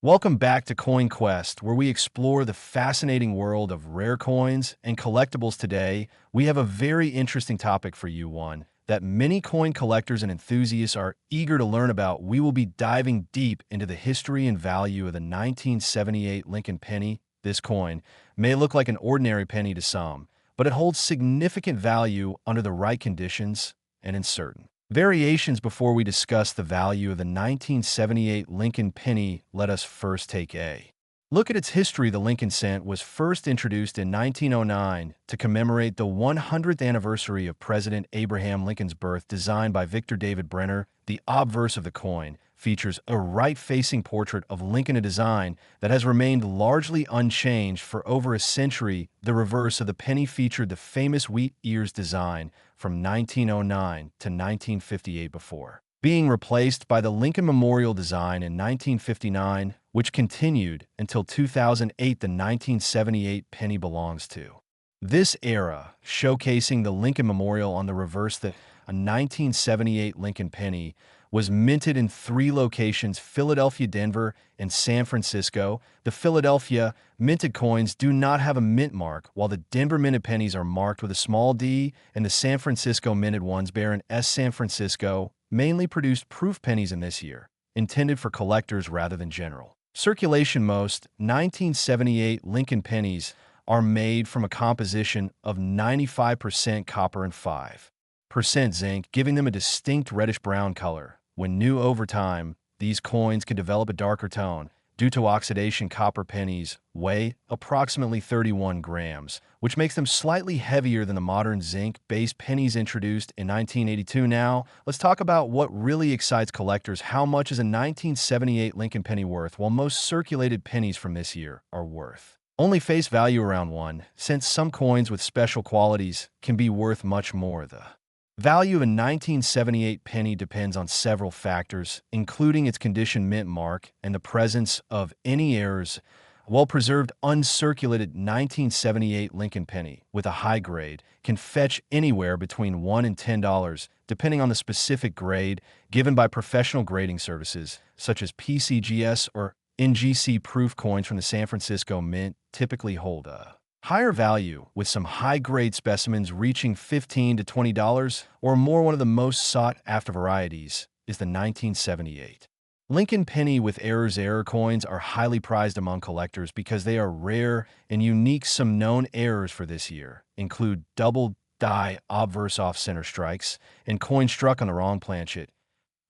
Welcome back to Coin Quest, where we explore the fascinating world of rare coins and collectibles. Today, we have a very interesting topic for you, one that many coin collectors and enthusiasts are eager to learn about. We will be diving deep into the history and value of the 1978 Lincoln penny. This coin may look like an ordinary penny to some, but it holds significant value under the right conditions and in certain variations. Before we discuss the value of the 1978 Lincoln penny, let us first take a look at its history. The Lincoln cent was first introduced in 1909 to commemorate the 100th anniversary of President Abraham Lincoln's birth. Designed by Victor David Brenner, the obverse of the coin features a right-facing portrait of Lincoln, a design that has remained largely unchanged for over a century. The reverse of the penny featured the famous wheat ears design from 1909 to 1958 before being replaced by the Lincoln Memorial design in 1959, which continued until 2008. The 1978 penny belongs to this era, showcasing the Lincoln Memorial on the reverse. A 1978 Lincoln penny was minted in three locations: Philadelphia, Denver, and San Francisco. The Philadelphia minted coins do not have a mint mark, while the Denver minted pennies are marked with a small d, and the San Francisco minted ones bear an S. San Francisco mainly produced proof pennies in this year, intended for collectors rather than general circulation. Most 1978 Lincoln pennies are made from a composition of 95% copper and 5% zinc, giving them a distinct reddish-brown color. When new over time, these coins can develop a darker tone due to oxidation. Copper pennies weigh approximately 31 grams, which makes them slightly heavier than the modern zinc-based pennies introduced in 1982. Now, let's talk about what really excites collectors. How much is a 1978 Lincoln penny worth? While most circulated pennies from this year are worth only face value around 1 cent, some coins with special qualities can be worth much more. The value of a 1978 penny depends on several factors, including its condition, mint mark, and the presence of any errors. A well-preserved, uncirculated 1978 Lincoln penny with a high grade can fetch anywhere between $1 and $10, depending on the specific grade given by professional grading services, such as PCGS or NGC. Proof coins from the San Francisco Mint typically hold a higher value, with some high-grade specimens reaching $15 to $20 or more. One of the most sought-after varieties is the 1978 Lincoln penny with errors. Error coins are highly prized among collectors because they are rare and unique. Some known errors for this year include double die obverse off-center strikes and coins struck on the wrong planchet.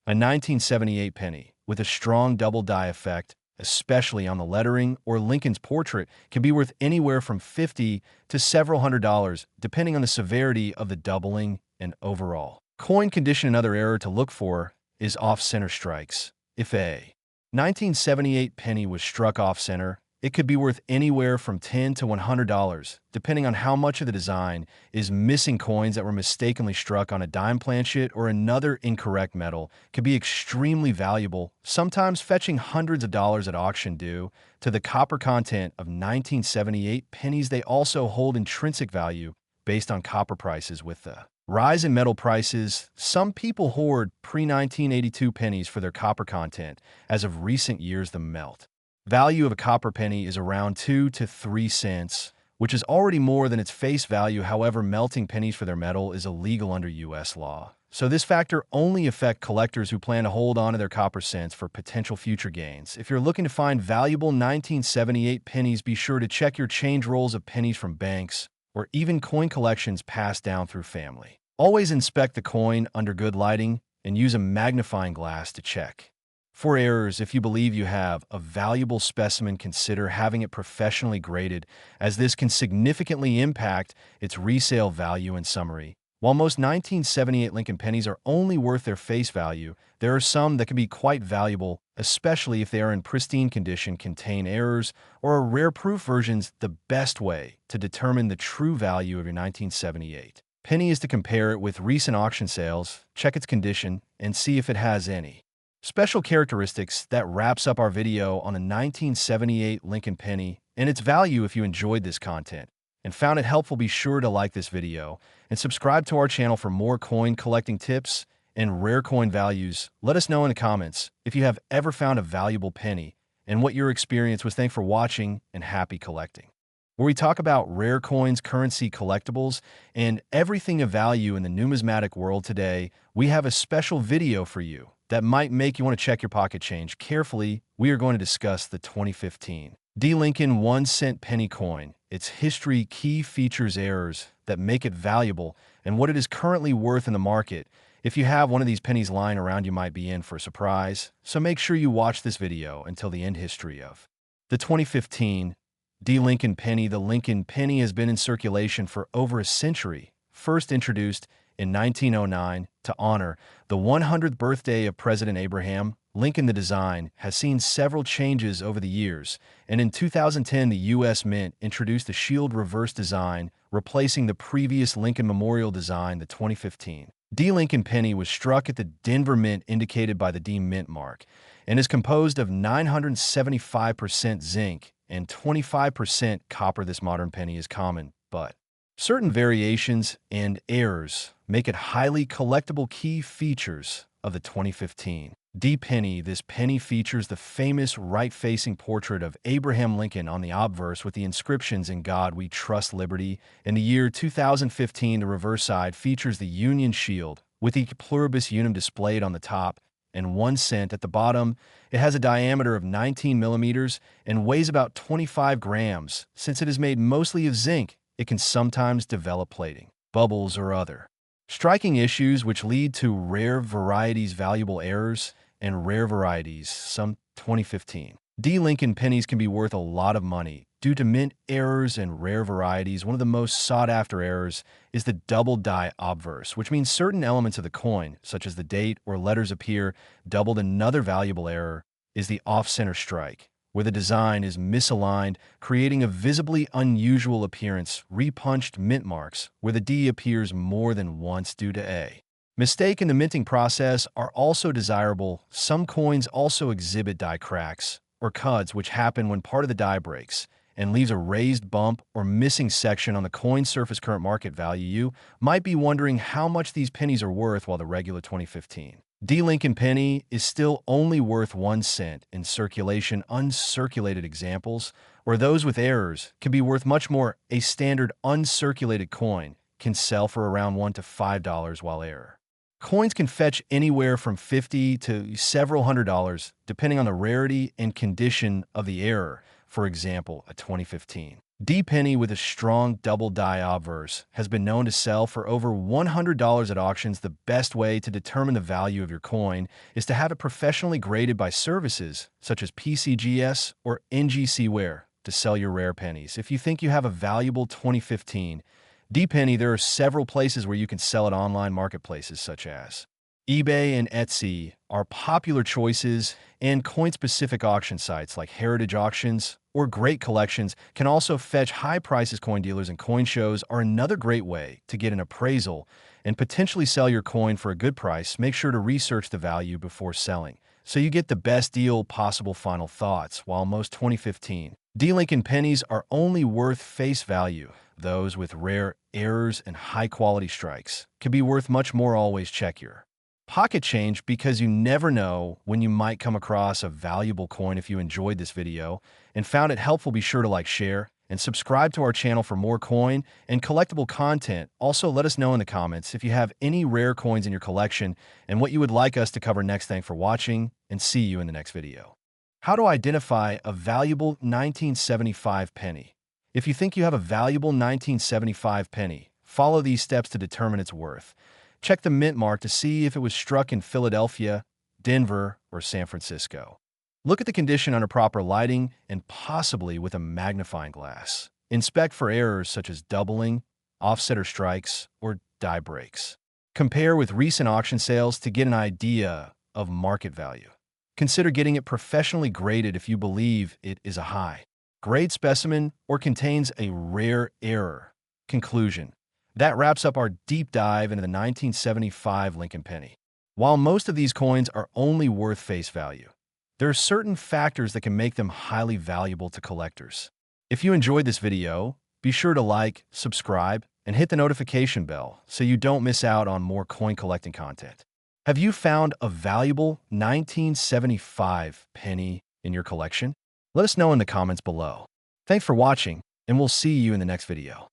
A 1978 penny with a strong double die effect, especially on the lettering or Lincoln's portrait, can be worth anywhere from $50 to several $100, depending on the severity of the doubling and overall coin condition. Another error to look for is off-center strikes. If a 1978 penny was struck off-center, it could be worth anywhere from $10 to $100, depending on how much of the design is missing. Coins that were mistakenly struck on a dime planchet or another incorrect metal can be extremely valuable, sometimes fetching hundreds of dollars at auction due to the copper content of 1978 pennies. They also hold intrinsic value based on copper prices. With the rise in metal prices, some people hoard pre-1982 pennies for their copper content. As of recent years, the melt value of a copper penny is around 2 to 3 cents, which is already more than its face value. However, melting pennies for their metal is illegal under U.S. law, so this factor only affects collectors who plan to hold on to their copper cents for potential future gains. If you're looking to find valuable 1978 pennies, be sure to check your change rolls of pennies from banks or even coin collections passed down through family. Always inspect the coin under good lighting and use a magnifying glass to check for errors. If you believe you have a valuable specimen, consider having it professionally graded, as this can significantly impact its resale value. In summary, while most 1978 Lincoln pennies are only worth their face value, there are some that can be quite valuable, especially if they are in pristine condition, contain errors, or are rare proof versions. The best way to determine the true value of your 1978 penny is to compare it with recent auction sales, check its condition, and see if it has any special characteristics. That wraps up our video on the 1978 Lincoln penny and its value. If you enjoyed this content and found it helpful, be sure to like this video and subscribe to our channel for more coin collecting tips and rare coin values. Let us know in the comments if you have ever found a valuable penny and what your experience was. Thanks for watching and happy collecting, where we talk about rare coins, currency, collectibles, and everything of value in the numismatic world. Today, we have a special video for you that might make you want to check your pocket change carefully. We are going to discuss the 2015 D. Lincoln 1-cent penny coin, its history, key features, errors that make it valuable, and what it is currently worth in the market. If you have one of these pennies lying around, you might be in for a surprise, so make sure you watch this video until the end. History of the 2015 D. Lincoln penny. The Lincoln penny has been in circulation for over a century, first introduced in 1909 to honor the 100th birthday of President Abraham Lincoln. The design has seen several changes over the years, and in 2010, the U.S. Mint introduced the shield reverse design, replacing the previous Lincoln Memorial design. The 2015 D. Lincoln penny was struck at the Denver Mint, indicated by the D Mint mark, and is composed of 975% zinc and 25% copper. This modern penny is common, but certain variations and errors make it highly collectible. Key features of the 2015 D penny. This penny features the famous right-facing portrait of Abraham Lincoln on the obverse with the inscriptions, "In God We Trust, Liberty." In the year 2015, the reverse side features the Union shield with the pluribus unum displayed on the top and 1 cent at the bottom. It has a diameter of 19 millimeters and weighs about 25 grams. Since it is made mostly of zinc, it can sometimes develop plating, bubbles, or other striking issues which lead to rare varieties. Valuable errors and rare varieties. Some 2015 D. Lincoln pennies can be worth a lot of money due to mint errors and rare varieties. One of the most sought-after errors is the double die obverse, which means certain elements of the coin, such as the date or letters, appear doubled. Another valuable error is the off-center strike, where the design is misaligned, creating a visibly unusual appearance. Repunched mint marks, where the D appears more than once due to a mistake in the minting process, are also desirable. Some coins also exhibit die cracks or cuts, which happen when part of the die breaks and leaves a raised bump or missing section on the coin surface. Current market value. You might be wondering how much these pennies are worth. While the regular 2015 D. Lincoln penny is still only worth 1 cent in circulation, uncirculated examples, or those with errors, can be worth much more. A standard uncirculated coin can sell for around $1 to $5, while error coins can fetch anywhere from $50 to several $100, depending on the rarity and condition of the error. For example, a 2015 D penny with a strong double die obverse has been known to sell for over $100 at auctions. The best way to determine the value of your coin is to have it professionally graded by services such as PCGS or NGC Ware to sell your rare pennies. If you think you have a valuable 2015 D penny, there are several places where you can sell it. Online marketplaces such as eBay and Etsy are popular choices, and coin-specific auction sites like Heritage Auctions or Great Collections can also fetch high prices. Coin dealers and coin shows are another great way to get an appraisal and potentially sell your coin for a good price. Make sure to research the value before selling so you get the best deal possible. Final thoughts. While most 2015 D. Lincoln pennies are only worth face value, those with rare errors and high-quality strikes can be worth much more. Always check your pocket change, because you never know when you might come across a valuable coin. If you enjoyed this video and found it helpful, be sure to like, share, and subscribe to our channel for more coin and collectible content. Also, let us know in the comments if you have any rare coins in your collection and what you would like us to cover next. Thanks for watching, and see you in the next video. How to identify a valuable 1975 penny. If you think you have a valuable 1975 penny, follow these steps to determine its worth. Check the mint mark to see if it was struck in Philadelphia, Denver, or San Francisco. Look at the condition under proper lighting and possibly with a magnifying glass. Inspect for errors such as doubling, offsetter strikes, or die breaks. Compare with recent auction sales to get an idea of market value. Consider getting it professionally graded if you believe it is a high-grade specimen or contains a rare error. Conclusion. That wraps up our deep dive into the 1975 Lincoln penny. While most of these coins are only worth face value, there are certain factors that can make them highly valuable to collectors. If you enjoyed this video, be sure to like, subscribe, and hit the notification bell so you don't miss out on more coin collecting content. Have you found a valuable 1975 penny in your collection? Let us know in the comments below. Thanks for watching, and we'll see you in the next video.